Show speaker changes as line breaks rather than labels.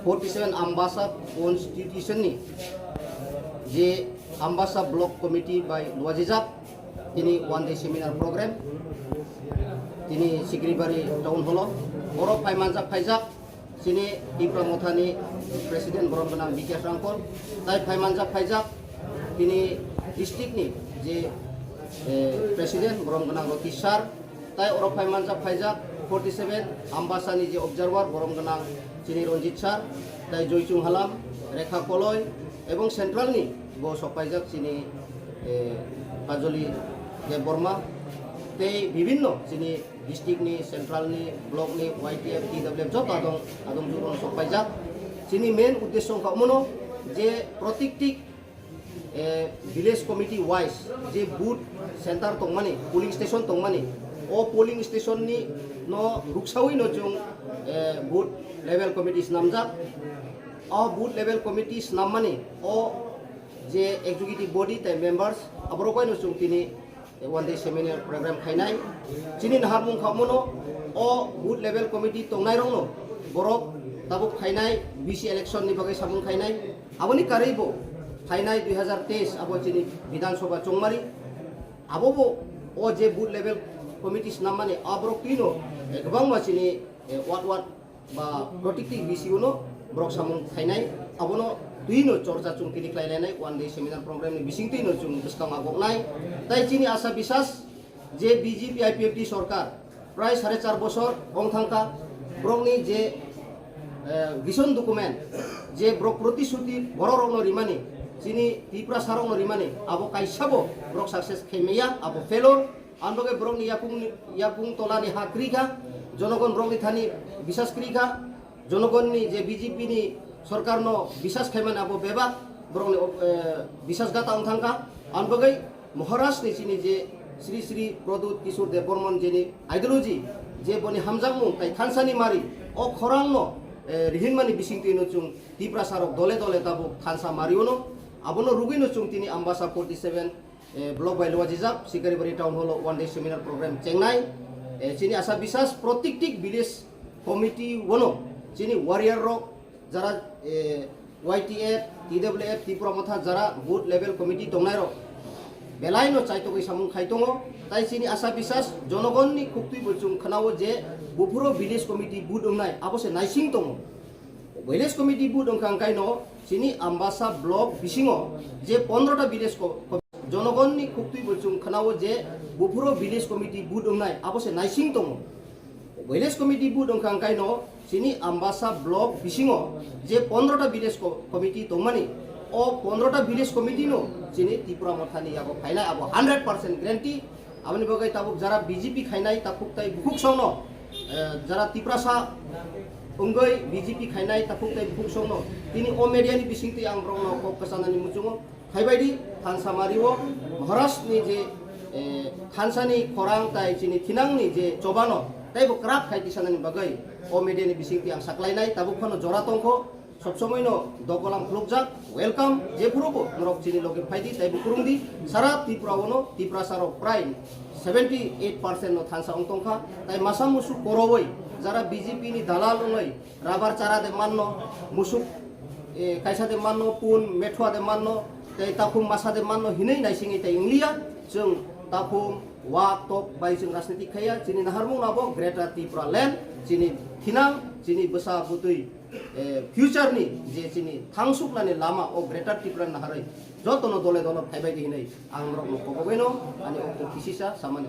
47 Ambassa Constitution ni je Ambassa Block Committee by Luajizap ini one day seminar program ini Sigribari Town Hall oro paimanjak paijak sini Ipramothani Presiden Borombenang Bikas Rangkol tai paimanjak paijak ini district ni je Presiden Borombenang Rotisar tai oro paimanjak paijak 47 Ambassa ni je observer Borombenang sini Ronjit Sar tai Joychung Halam Rekha Koloy এবং central নি গো সপাইজাক চিনি কাজলি দেব বর্মা তে বিভিন্ন চিনি district নি central নি block নি YTF টিডব্লিউএফ যত আদম জুরন সপাইজাক চিনি মেন উদ্দেশ্য কামনো যে প্রত্যেকটি ভিলেজ কমিটি ওয়াইজ যে বুথ সেন্টার তংমানি পোলিং স্টেশন তংমানি ও পোলিং স্টেশন নি ন রুকসাউই ন জং বুথ লেভেল কমিটিস নামজাক বুথ লেভেল কমিটিস নামমানি ও যে এক্সিকিউটিভ বডি তাই মেম্বার্স আবরকই নসুং তিনি ওয়ান ডে সেমিনার প্রোগ্রাম খাইনাই চিনি নাহারমুং খামনো ও বুথ লেভেল কমিটি তংনাই রং বরক তাবুক খাইনাই বিসি ইলেকশন নি বাগৈ সামুং খাইনাই আবনি কারৈবো খাইনাই 2023 আবো চিনি বিধানসভা চংমারি আবো ও যে বুথ লেভেল কমিটিস নামমানি আবরক তিনো গোবাং মাচিনি ওয়াট বা প্রত্যেকটি বিসিউনো Brok samung khainai abono tuino chorcha chung kini klainai one day seminar program ni bising tuino chung beskang agok nai tai chini asa bisas je BJP IPFD সরকার প্রায় 4.5 বছর বং থাকা Brock নি যে vision document যে Brock প্রতিশ্রুতি বড় রং রিমানি চিনি ত্রিপুরা সারং রিমানি আবো কাইসাবো ব্রক সাকসেস খেমেয়া আবো ফেলোর আনবগে ব্রক নি ইয়াপুং তোলানি হাক্রিকা জনগণ ব্রক নি থানি বিশ্বাস ক্রিকা জনগণ নি যে বিজেপি নি সরকার নো বিশ্বাস খাইমান আবো বেবা ব্রং বিশ্বাসঘাতা অংথাঙ্কা আনবগৈ মহারাষ্ট্র নি চিনি যে শ্রী শ্রী প্রদ্যুৎ কিশোর দেববর্মন যেনি আইডিওলজি যে বনি হামজামু তাই থানসানি মারি ও খরাং নো রিহিনমানি বিসিং তিনো চুং ত্রিপুরা সারক দলে দলে তাবো থানসা মারিওনো আবনো রুগিনো চুং তিনি আম্বাসা 47 ব্লক বাই লওয়াজিজাব Sikaribari town hall one day seminar programme চেংনাই চিনি আশা বিশ্বাস প্রত্যেকটি ভিলেজ কমিটি ওনো চিনি ওয়ারিয়ার রক যারা ওয়াইটিএফ টিডব্লিউএফ ত্রিপুরা মথা যারা বুথ লেভেল কমিটি দংনাই রক বেলাইনো চাইতগৈ সামুং খাইতঙ্গ তাই চিনি আশা বিশ্বাস জনগণনি খুবতুই বলছুং খানাও যে বুফুরো ভিলেজ কমিটি বুথ দংনাই আবসে নাইসিং দङ ভিলেজ কমিটি বুথ দংখাংকাই ন চিনি আম্বাসা ব্লক বিসিং যে 15টা ভিলেজ জনগণনি খুবতুই বলছুং খানাও যে বুফুরো ভিলেজ কমিটি বুথ দংনাই আবসে নাইসিং দङ ভিলেজ কমিটি বুথ দংখাংকাই ন চিনি আম্বাসা ব্লক বিসিং যে 15টা ভিলেজ কমিটি দংমানি ও 15টা ভিলেজ কমিটি নো চিনি ত্রিপুরা মথানি আবো ফাইনাই আবো 100% গ্যারান্টি আপনি বগাই তাবুক যারা বিজেপি খাইনাই তাকুক তাই বুকুক সংনো যারা ত্রিপুরা সা উঙ্গৈ বিজেপি খাইনাই তাকুক তাই বুকুক সংনো তিনি ও মিডিয়ানি বিসিংতি আং ব্রংনো কক কাসানানি মুচুঙো খাইবাইদি থানসা মারিও মহারাষ্ট্রনি যে থানসানি খরাং তাই চিনি থিনাংনি যে চবানো তাইবো ক্রাপ খাইতি সানানি বাগৈ ও মিডিয়ানি বিসিংতি আং সাকলাইনাই তাবুক ফানো জরা তংখ সবসময় নো দগলাম ফ্লুকজাক ওয়েলকাম যে পুরোবো নরক চিনি লগে ফাইদি তাই বুকুরুংদি সারা ত্রিপুরা ওনো ত্রিপুরা সারো প্রায় 78% নো থানসা অংতংখা তাই মাসা মুসুক করবই যারা বিজেপি নি দালাল নই রাবার চারা দে মাননো মুসুক কাইসা দে মাননো পুন মেঠুয়া দে মাননো তাই তাকুম মাসা দে মাননো হিনেই নাইসিংই তাই ইংলিয়া जों তাকুম ওয়া টপ বাই जों রাজনীতি খাইয়া চিনি নাহারমুং নাবো গ্রেটার ত্রিপুরা ল্যান্ড চিনি থিনাং চিনি বসা বুতুই future ni je chini thangsuknani lama o greater tripura naharai jotono dole dole phaibai di hinai ang rok no kokobeno ani o kisisa samani